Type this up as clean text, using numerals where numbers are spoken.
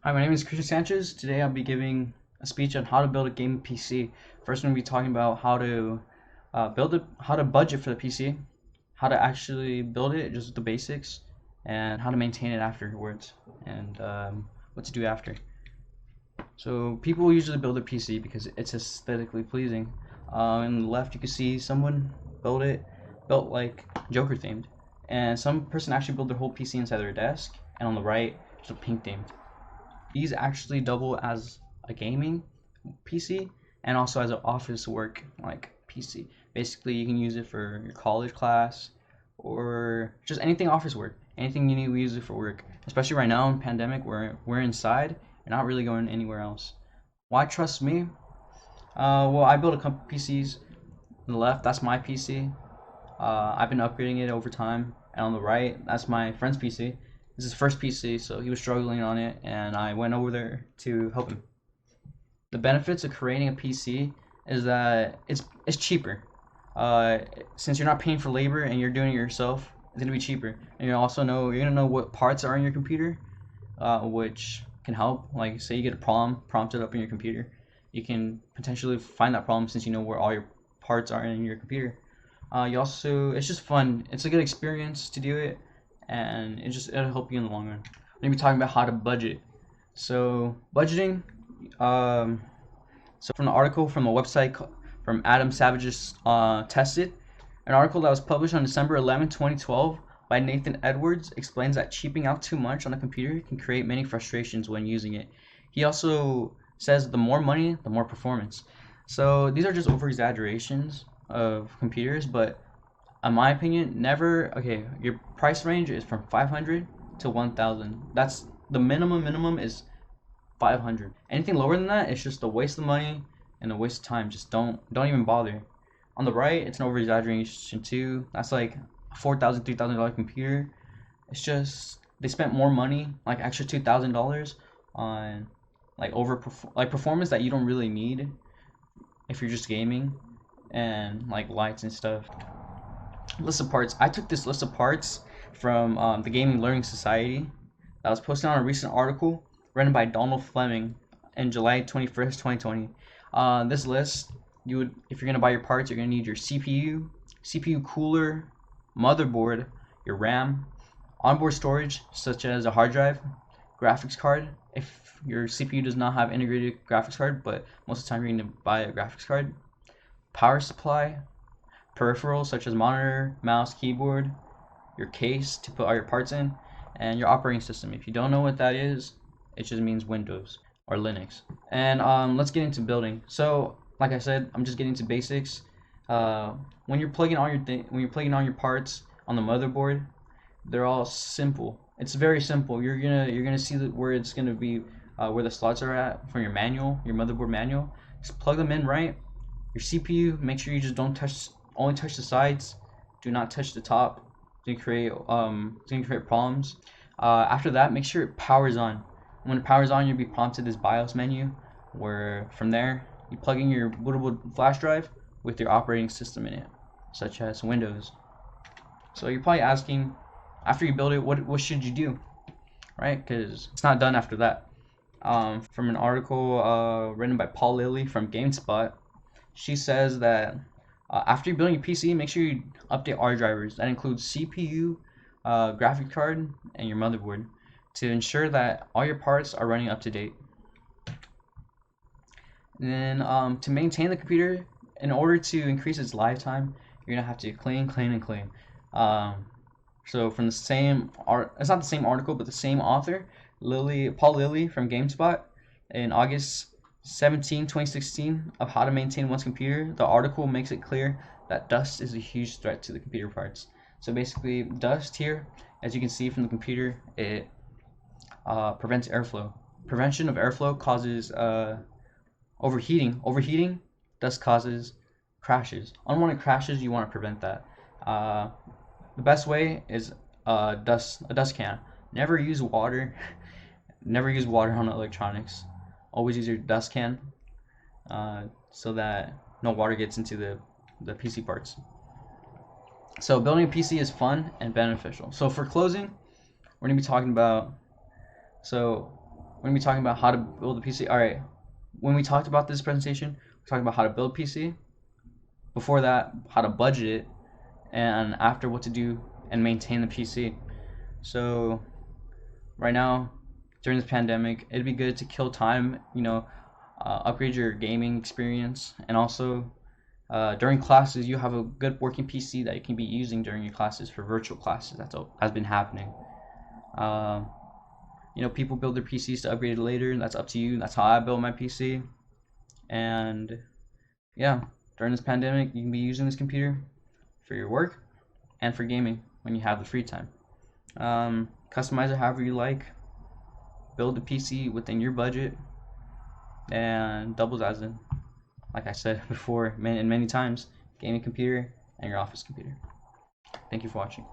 Hi, my name is Christian Sanchez. Today I'll be giving a speech on how to build a gaming PC. First, I'm going to be talking about how to budget for the PC, how to actually build it, just the basics, and how to maintain it afterwards, and what to do after. So people usually build a PC because it's aesthetically pleasing. On the left, you can see someone built like Joker themed, and some person actually built their whole PC inside their desk. And on the right, it's a pink themed. These actually double as a gaming PC and also as an office work like PC. Basically, you can use it for your college class or just anything office work. Anything you need to use it for work. Especially right now in pandemic where we're inside and not really going anywhere else. Why trust me? Well, I built a couple PCs. On the left, that's my PC. I've been upgrading it over time. And on the right, that's my friend's PC. This is his first PC, so he was struggling on it, and I went over there to help him. The benefits of creating a PC is that it's cheaper. Since you're not paying for labor and you're doing it yourself, it's gonna be cheaper. And you're gonna know what parts are in your computer, which can help. Like say you get a problem prompted up in your computer, you can potentially find that problem since you know where all your parts are in your computer. It's just fun. It's a good experience to do it, and it'll help you in the long run. I'm gonna be talking about how to budget. So budgeting, um, so from the article from a website from Adam Savage's Tested, an article that was published on December 11, 2012 by Nathan Edwards explains that cheaping out too much on a computer can create many frustrations when using it. He also says the more money, the more performance. So these are just over exaggerations of computers, but in my opinion, never. Okay, your price range is from 500 to 1,000. That's the minimum is 500. Anything lower than that, it's just a waste of money and a waste of time. Just don't even bother. On the right, it's an over exaggeration too. That's like a $4,000, $3,000 computer. It's just they spent more money, like extra $2,000 on like performance that you don't really need if you're just gaming and like lights and stuff. List of parts. I took this list of parts from the Gaming Learning Society that was posted on a recent article written by Donald Fleming in July 21st, 2020. This list, if you're gonna buy your parts, you're gonna need your CPU, CPU cooler, motherboard, your RAM, onboard storage such as a hard drive, graphics card. If your CPU does not have integrated graphics card, but most of the time you're going to buy a graphics card, power supply, peripherals such as monitor, mouse, keyboard, your case to put all your parts in, and your operating system. If you don't know what that is, it just means Windows or Linux. And let's get into building. So, like I said, I'm just getting to basics. When you're plugging on your parts on the motherboard, they're all simple. It's very simple. You're gonna see where it's gonna be where the slots are at from your manual, your motherboard manual. Just plug them in right. Your CPU, make sure you just don't only touch the sides. Do not touch the top. It's gonna create problems. After that, make sure it powers on. When it powers on, you'll be prompted this BIOS menu, where from there you plug in your bootable flash drive with your operating system in it, such as Windows. So you're probably asking, after you build it, what should you do, right? Because it's not done after that. From an article written by Paul Lilly from GameSpot, she says that after you're building your PC, make sure you update R drivers. That includes CPU, graphic card, and your motherboard to ensure that all your parts are running up to date. And then to maintain the computer, in order to increase its lifetime, you're gonna have to clean, and clean. So from the same art, it's not the same article, but the same author, Paul Lilly from GameSpot, in August 2016, of how to maintain one's computer. The article makes it clear that dust is a huge threat to the computer parts. So basically, dust here, as you can see from the computer, it prevents airflow. Prevention of airflow causes overheating. Overheating thus causes crashes. Unwanted crashes, you want to prevent that. The best way is a dust can. Never use water. Never use water on electronics. Always use your dust can, so that no water gets into the PC parts. So building a PC is fun and beneficial. So for closing, we're gonna be talking about, so when we talking about how to build a PC, all right. When we talked about this presentation, we talked about how to build a PC. Before that, how to budget it, and after what to do and maintain the PC. So right now, during this pandemic, it'd be good to kill time, upgrade your gaming experience, and also during classes, you have a good working PC that you can be using during your classes for virtual classes. That's all has been happening. Uh, people build their PCs to upgrade it later. That's up to you. That's how I built my PC. And yeah, during this pandemic, you can be using this computer for your work and for gaming when you have the free time. Customize it however you like. Build a PC within your budget, and doubles as in, like I said before, many times, gaming computer and your office computer. Thank you for watching.